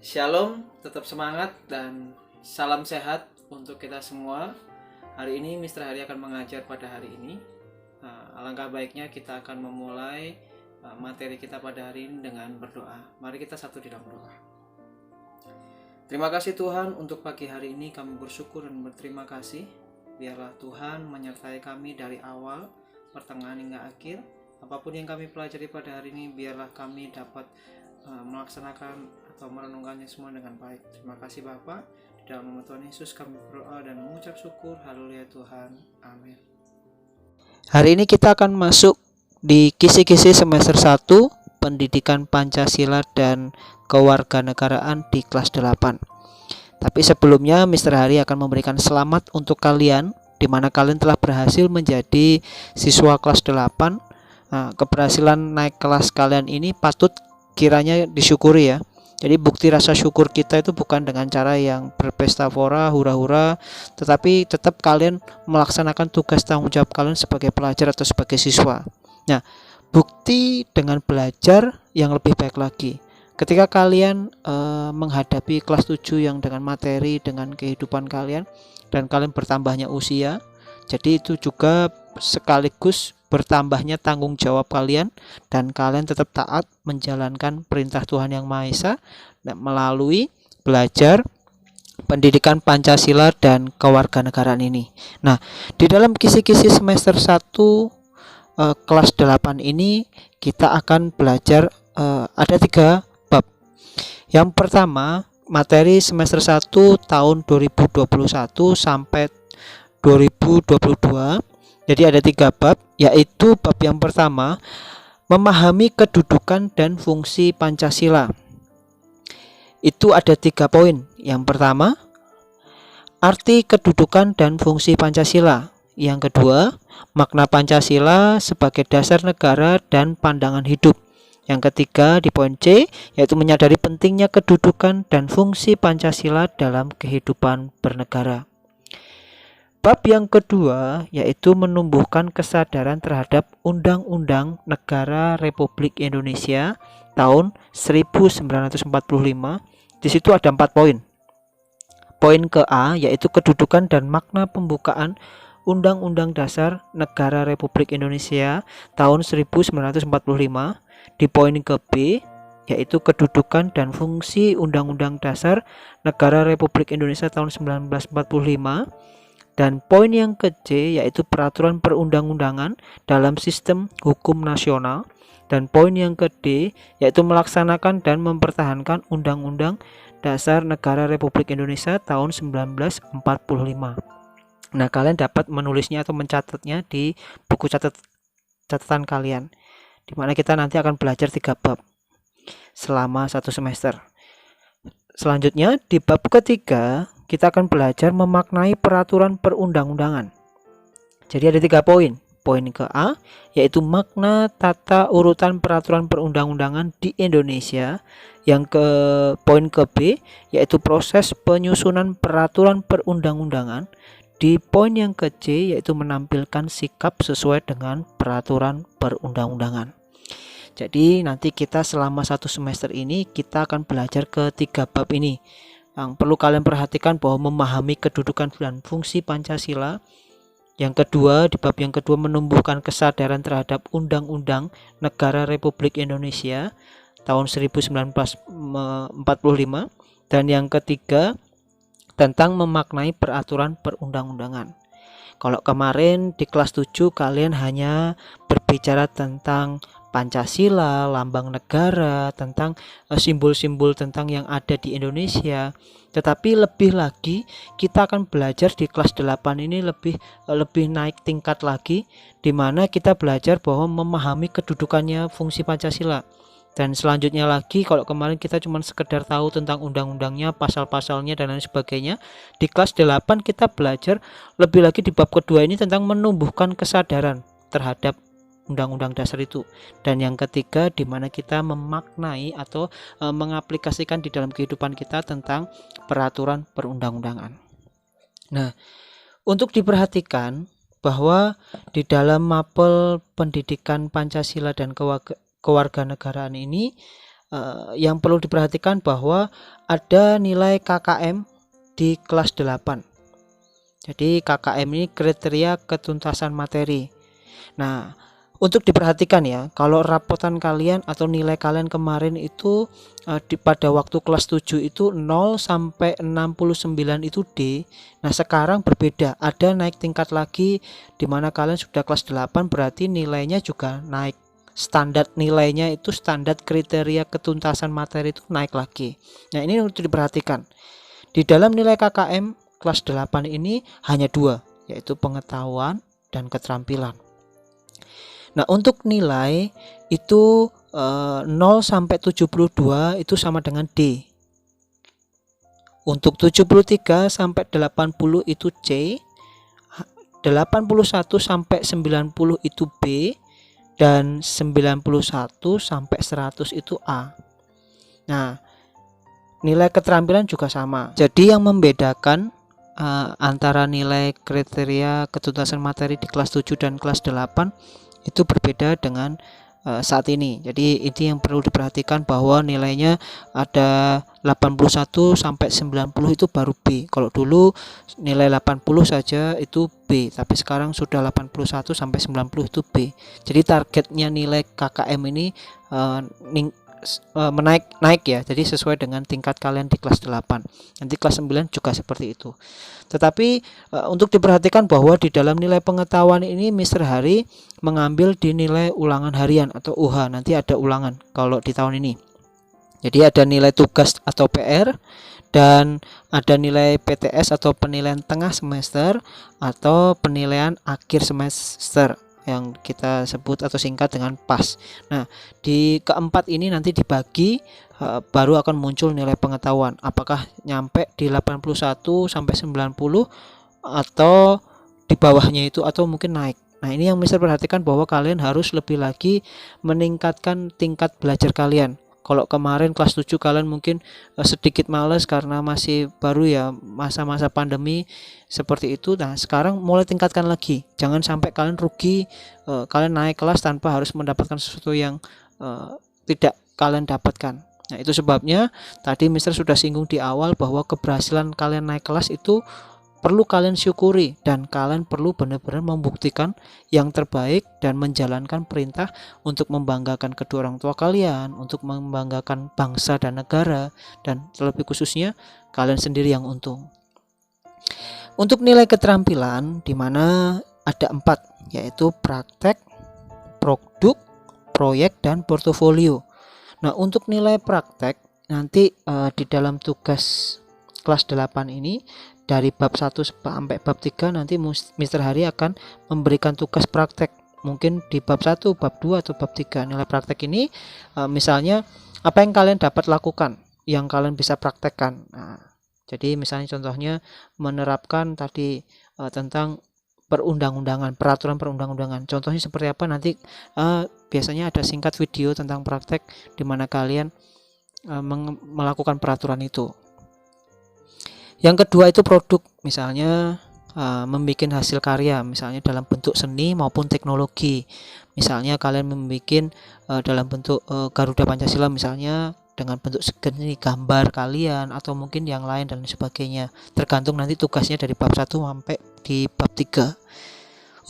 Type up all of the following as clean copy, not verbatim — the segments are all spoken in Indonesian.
Shalom, tetap semangat dan salam sehat untuk kita semua. Hari ini Mr. Hari akan mengajar pada hari ini. Alangkah baiknya kita akan memulai materi kita pada hari ini dengan berdoa. Mari kita satu di dalam doa. Terima kasih Tuhan untuk pagi hari ini, kami bersyukur dan berterima kasih. Biarlah Tuhan menyertai kami dari awal, pertengahan hingga akhir. Apapun yang kami pelajari pada hari ini, biarlah kami dapat melaksanakan atau merenungkannya semua dengan baik. Terima kasih Bapa. Di dalam nama Tuhan Yesus kami berdoa dan mengucap syukur. Haleluya Tuhan. Amin. Hari ini kita akan masuk di kisi-kisi semester 1 Pendidikan Pancasila dan Kewarganegaraan di kelas 8. Tapi sebelumnya Mr. Hari akan memberikan selamat untuk kalian di mana kalian telah berhasil menjadi siswa kelas 8. Keberhasilan naik kelas kalian ini patut kiranya disyukuri ya. Jadi bukti rasa syukur kita itu bukan dengan cara yang berpesta pora, hura-hura, tetapi tetap kalian melaksanakan tugas tanggung jawab kalian sebagai pelajar atau sebagai siswa. Nah, bukti dengan belajar yang lebih baik lagi. Ketika kalian menghadapi kelas 7 yang dengan materi, dengan kehidupan kalian, dan kalian bertambahnya usia, jadi itu juga sekaligus bertambahnya tanggung jawab kalian, dan kalian tetap taat menjalankan perintah Tuhan Yang Maha Esa melalui belajar pendidikan Pancasila dan kewarganegaraan ini. Nah, di dalam kisi-kisi semester 1 kelas 8 ini kita akan belajar ada 3 bab. Yang pertama, materi semester 1 tahun 2021 sampai 2022. Jadi ada 3 bab, yaitu bab yang pertama, memahami kedudukan dan fungsi Pancasila. Itu ada 3 poin. Yang pertama, arti kedudukan dan fungsi Pancasila. Yang kedua, makna Pancasila sebagai dasar negara dan pandangan hidup. Yang ketiga di poin C, yaitu menyadari pentingnya kedudukan dan fungsi Pancasila dalam kehidupan bernegara. Bab yang kedua yaitu menumbuhkan kesadaran terhadap Undang-Undang Negara Republik Indonesia tahun 1945. Di situ ada 4 poin. Poin ke A yaitu kedudukan dan makna pembukaan Undang-Undang Dasar Negara Republik Indonesia tahun 1945. Di poin ke B yaitu kedudukan dan fungsi Undang-Undang Dasar Negara Republik Indonesia tahun 1945. Dan poin yang ke C yaitu peraturan perundang-undangan dalam sistem hukum nasional. Dan poin yang ke D yaitu melaksanakan dan mempertahankan Undang-Undang Dasar Negara Republik Indonesia tahun 1945. Nah, kalian dapat menulisnya atau mencatatnya di buku catatan kalian, di mana kita nanti akan belajar 3 bab selama 1 semester. Selanjutnya di bab ketiga kita akan belajar memaknai peraturan perundang-undangan. Jadi ada 3 poin. Poin ke A yaitu makna tata urutan peraturan perundang-undangan di Indonesia. Yang ke poin ke B yaitu proses penyusunan peraturan perundang-undangan. Di poin yang ke C yaitu menampilkan sikap sesuai dengan peraturan perundang-undangan. Jadi nanti kita selama 1 semester ini kita akan belajar ke 3 bab ini. Yang perlu kalian perhatikan bahwa memahami kedudukan dan fungsi Pancasila. Yang kedua, di bab yang kedua menumbuhkan kesadaran terhadap Undang-Undang Negara Republik Indonesia tahun 1945. Dan yang ketiga tentang memaknai peraturan perundang-undangan. Kalau kemarin di kelas 7 kalian hanya berbicara tentang Pancasila, lambang negara, tentang simbol-simbol tentang yang ada di Indonesia. Tetapi lebih lagi kita akan belajar di kelas 8 ini lebih naik tingkat lagi, di mana kita belajar bahwa memahami kedudukannya fungsi Pancasila. Dan selanjutnya lagi, kalau kemarin kita cuma sekedar tahu tentang undang-undangnya, pasal-pasalnya dan lain sebagainya, di kelas 8 kita belajar lebih lagi di bab kedua ini tentang menumbuhkan kesadaran terhadap Undang-Undang Dasar itu. Dan yang ketiga di mana kita memaknai atau mengaplikasikan di dalam kehidupan kita tentang peraturan perundang-undangan. Nah, untuk diperhatikan bahwa di dalam mapel pendidikan Pancasila dan kewarganegaraan ini yang perlu diperhatikan bahwa ada nilai KKM di kelas 8. Jadi KKM ini kriteria ketuntasan materi. Nah, untuk diperhatikan ya, kalau rapotan kalian atau nilai kalian kemarin itu pada waktu kelas 7 itu 0 sampai 69 itu D. Nah, sekarang berbeda, ada naik tingkat lagi di mana kalian sudah kelas 8, berarti nilainya juga naik. Standar nilainya itu, standar kriteria ketuntasan materi itu naik lagi. Nah, ini untuk diperhatikan. Di dalam nilai KKM kelas 8 ini hanya 2, yaitu pengetahuan dan keterampilan. Nah, untuk nilai itu 0 sampai 72 itu sama dengan D. Untuk 73 sampai 80 itu C, 81 sampai 90 itu B, dan 91 sampai 100 itu A. Nah, nilai keterampilan juga sama. Jadi yang membedakan antara nilai kriteria ketuntasan materi di kelas 7 dan kelas 8 itu berbeda dengan saat ini. Jadi ini yang perlu diperhatikan, bahwa nilainya ada 81 sampai 90 itu baru B. Kalau dulu nilai 80 saja itu B, tapi sekarang sudah 81 sampai 90 itu B. Jadi targetnya nilai KKM ini naik ya. Jadi sesuai dengan tingkat kalian di kelas 8. Nanti kelas 9 juga seperti itu. Tetapi untuk diperhatikan bahwa di dalam nilai pengetahuan ini Mr. Hari mengambil di nilai ulangan harian atau UH. Nanti ada ulangan kalau di tahun ini. Jadi ada nilai tugas atau PR, dan ada nilai PTS atau penilaian tengah semester atau penilaian akhir semester yang kita sebut atau singkat dengan PAS. Nah, di keempat ini nanti dibagi, baru akan muncul nilai pengetahuan. Apakah nyampe di 81 sampai 90 atau di bawahnya itu, atau mungkin naik. Nah, ini yang Mister perhatikan, bahwa kalian harus lebih lagi meningkatkan tingkat belajar kalian. Kalau kemarin kelas 7 kalian mungkin sedikit males karena masih baru ya, masa-masa pandemi seperti itu. Nah, sekarang mulai tingkatkan lagi. Jangan sampai kalian rugi, kalian naik kelas tanpa harus mendapatkan sesuatu yang tidak kalian dapatkan. Nah, itu sebabnya tadi Mister sudah singgung di awal bahwa keberhasilan kalian naik kelas itu perlu kalian syukuri, dan kalian perlu benar-benar membuktikan yang terbaik dan menjalankan perintah untuk membanggakan kedua orang tua kalian, untuk membanggakan bangsa dan negara, dan terlebih khususnya kalian sendiri yang untung. Untuk nilai keterampilan di mana ada 4, yaitu praktek, produk, proyek, dan portofolio. Nah, untuk nilai praktek nanti di dalam tugas kelas 8 ini dari bab 1 sampai bab 3 nanti Mr. Hari akan memberikan tugas praktek. Mungkin di bab 1, bab 2 atau bab 3. Nilai praktek ini misalnya apa yang kalian dapat lakukan, yang kalian bisa praktekkan. Nah, jadi misalnya contohnya menerapkan tadi tentang perundang-undangan, peraturan perundang-undangan. Contohnya seperti apa nanti biasanya ada singkat video tentang praktek di mana kalian melakukan peraturan itu. Yang kedua itu produk, misalnya membuat hasil karya, misalnya dalam bentuk seni maupun teknologi. Misalnya kalian membuat dalam bentuk Garuda Pancasila, misalnya dengan bentuk seni gambar kalian, atau mungkin yang lain dan sebagainya. Tergantung nanti tugasnya dari bab 1 sampai di bab 3.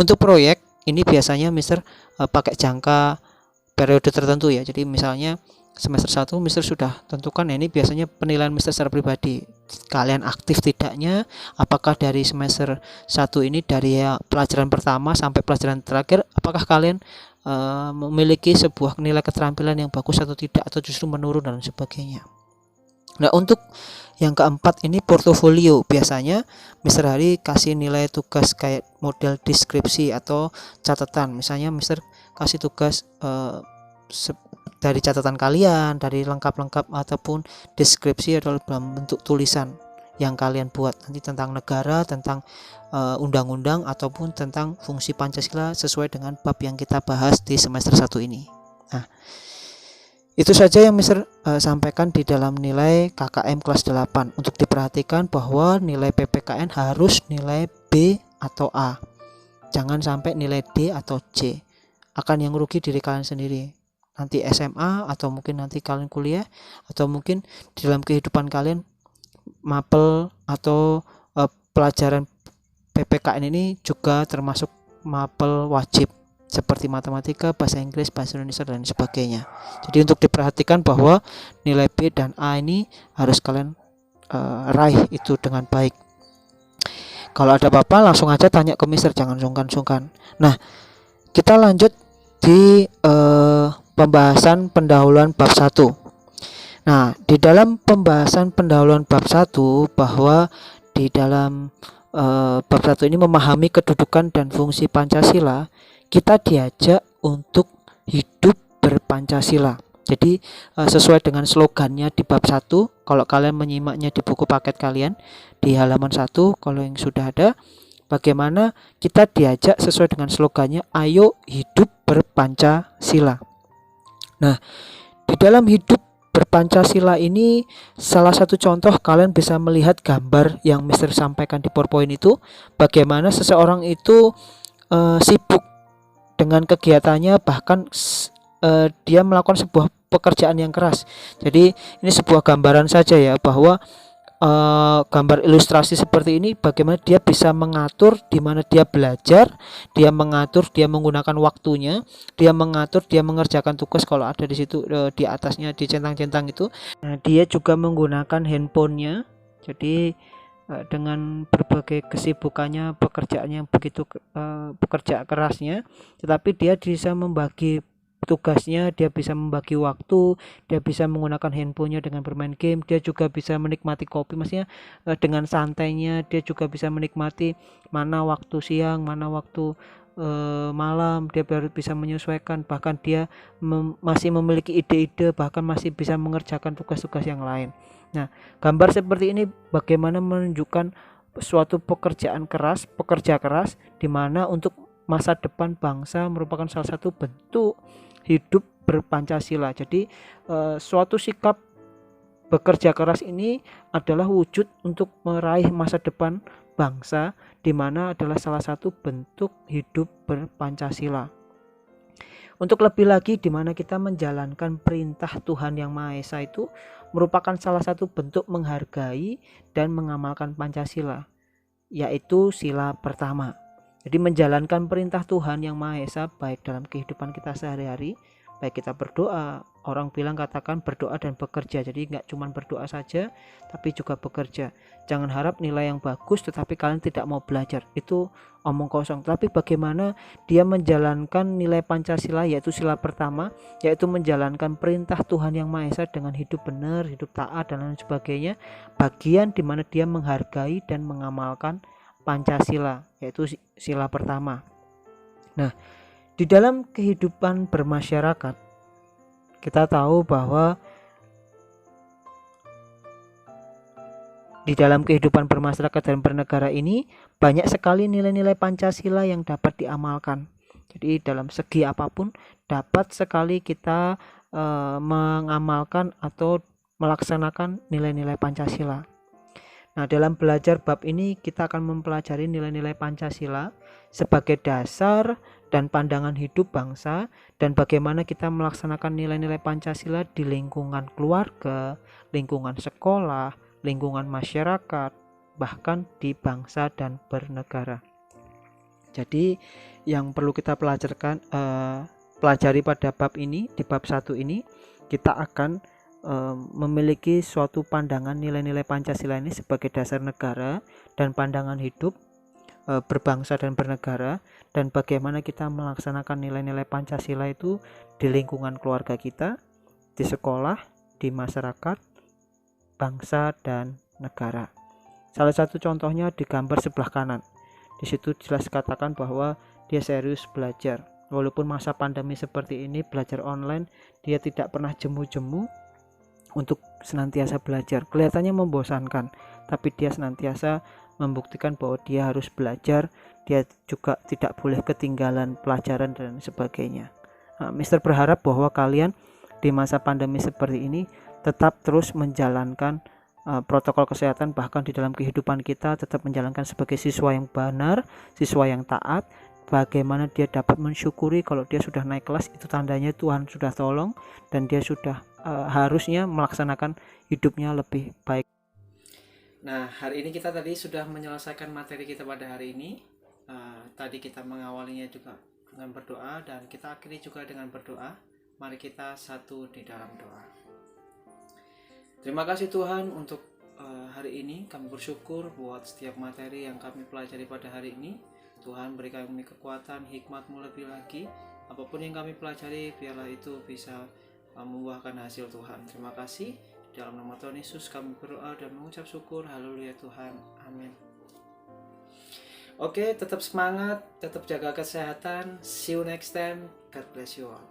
Untuk proyek ini biasanya Mister pakai jangka periode tertentu ya. Jadi misalnya semester 1 Mister sudah tentukan, ini biasanya penilaian Mister secara pribadi. Kalian aktif tidaknya, apakah dari semester 1 ini, dari pelajaran pertama sampai pelajaran terakhir, apakah kalian memiliki sebuah nilai keterampilan yang bagus atau tidak, atau justru menurun dan sebagainya. Nah, untuk yang keempat ini portofolio, biasanya Mister Hari kasih nilai tugas kayak model deskripsi atau catatan. Misalnya Mister kasih tugas dari catatan kalian, dari lengkap-lengkap ataupun deskripsi atau dalam bentuk tulisan yang kalian buat nanti tentang negara, tentang undang-undang ataupun tentang fungsi Pancasila sesuai dengan bab yang kita bahas di semester 1 ini. Nah, itu saja yang Mister sampaikan di dalam nilai KKM kelas 8. Untuk diperhatikan bahwa nilai PPKN harus nilai B atau A. Jangan sampai nilai D atau C. Akan yang rugi diri kalian sendiri. nanti SMA atau mungkin nanti kalian kuliah atau mungkin di dalam kehidupan kalian mapel atau pelajaran PPKN ini juga termasuk mapel wajib seperti matematika, bahasa Inggris, bahasa Indonesia dan sebagainya. Jadi untuk diperhatikan bahwa nilai B dan A ini harus kalian raih itu dengan baik. Kalau ada apa-apa langsung aja tanya ke Mister, jangan sungkan-sungkan. Nah, kita lanjut di pembahasan pendahuluan bab 1. Nah, di dalam pembahasan pendahuluan bab 1 bahwa di dalam bab 1 ini memahami kedudukan dan fungsi Pancasila, kita diajak untuk hidup berpancasila. Jadi sesuai dengan slogannya di bab 1, kalau kalian menyimaknya di buku paket kalian di halaman 1, kalau yang sudah ada, bagaimana kita diajak sesuai dengan slogannya, ayo hidup berpancasila. Nah, di dalam hidup berpancasila ini salah satu contoh kalian bisa melihat gambar yang Mister sampaikan di PowerPoint itu, bagaimana seseorang itu sibuk dengan kegiatannya, bahkan dia melakukan sebuah pekerjaan yang keras. Jadi ini sebuah gambaran saja ya, bahwa gambar ilustrasi seperti ini bagaimana dia bisa mengatur di mana dia belajar, dia mengatur, dia menggunakan waktunya, dia mengatur, dia mengerjakan tugas kalau ada di situ di atasnya di centang-centang itu. Nah, dia juga menggunakan handphonenya. Jadi dengan berbagai kesibukannya, pekerjaannya yang begitu bekerja kerasnya, tetapi dia bisa membagi tugasnya, dia bisa membagi waktu, dia bisa menggunakan handphonenya dengan bermain game, dia juga bisa menikmati kopi, maksudnya dengan santainya, dia juga bisa menikmati mana waktu siang, mana waktu malam, dia baru bisa menyesuaikan, bahkan dia masih memiliki ide-ide, bahkan masih bisa mengerjakan tugas-tugas yang lain. Nah, gambar seperti ini bagaimana menunjukkan suatu pekerjaan keras, pekerja keras, di mana untuk masa depan bangsa merupakan salah satu bentuk hidup berpancasila. Jadi suatu sikap bekerja keras ini adalah wujud untuk meraih masa depan bangsa, di mana adalah salah satu bentuk hidup berpancasila. Untuk lebih lagi, di mana kita menjalankan perintah Tuhan Yang Maha Esa itu merupakan salah satu bentuk menghargai dan mengamalkan Pancasila, yaitu sila pertama. Jadi menjalankan perintah Tuhan Yang Maha Esa baik dalam kehidupan kita sehari-hari, baik kita berdoa, orang bilang katakan berdoa dan bekerja. Jadi nggak cuma berdoa saja, tapi juga bekerja. Jangan harap nilai yang bagus tetapi kalian tidak mau belajar, itu omong kosong. Tapi bagaimana dia menjalankan nilai Pancasila, yaitu sila pertama, yaitu menjalankan perintah Tuhan Yang Maha Esa dengan hidup benar, hidup taat dan lain sebagainya, bagian di mana dia menghargai dan mengamalkan Pancasila, yaitu sila pertama. Nah, di dalam kehidupan bermasyarakat kita tahu bahwa di dalam kehidupan bermasyarakat dan bernegara ini banyak sekali nilai-nilai Pancasila yang dapat diamalkan. Jadi dalam segi apapun dapat sekali kita mengamalkan atau melaksanakan nilai-nilai Pancasila. Nah, dalam belajar bab ini kita akan mempelajari nilai-nilai Pancasila sebagai dasar dan pandangan hidup bangsa, dan bagaimana kita melaksanakan nilai-nilai Pancasila di lingkungan keluarga, lingkungan sekolah, lingkungan masyarakat, bahkan di bangsa dan bernegara. Jadi yang perlu kita pelajari pada bab ini, di bab 1 ini kita akan memiliki suatu pandangan nilai-nilai Pancasila ini sebagai dasar negara dan pandangan hidup berbangsa dan bernegara, dan bagaimana kita melaksanakan nilai-nilai Pancasila itu di lingkungan keluarga kita, di sekolah, di masyarakat, bangsa dan negara. Salah satu contohnya di gambar sebelah kanan. Di situ jelas katakan bahwa dia serius belajar. Walaupun masa pandemi seperti ini, belajar online, dia tidak pernah jemu-jemu untuk senantiasa belajar. Kelihatannya membosankan, tapi dia senantiasa membuktikan bahwa dia harus belajar, dia juga tidak boleh ketinggalan pelajaran dan sebagainya. Mister berharap bahwa kalian di masa pandemi seperti ini tetap terus menjalankan protokol kesehatan, bahkan di dalam kehidupan kita tetap menjalankan sebagai siswa yang benar, siswa yang taat, bagaimana dia dapat mensyukuri kalau dia sudah naik kelas, itu tandanya Tuhan sudah tolong dan dia sudah harusnya melaksanakan hidupnya lebih baik. Nah, hari ini kita tadi sudah menyelesaikan materi kita pada hari ini. Tadi kita mengawalinya juga dengan berdoa dan kita akhiri juga dengan berdoa. Mari kita satu di dalam doa. Terima kasih Tuhan untuk hari ini. Kami bersyukur buat setiap materi yang kami pelajari pada hari ini. Tuhan berikan kami kekuatan, hikmat-Mu lebih lagi. Apapun yang kami pelajari, biarlah itu bisa membuahkan hasil Tuhan. Terima kasih. Dalam nama Tuhan Yesus kami berdoa dan mengucap syukur. Haleluya Tuhan. Amin. Oke, tetap semangat, tetap jaga kesehatan. See you next time. God bless you all.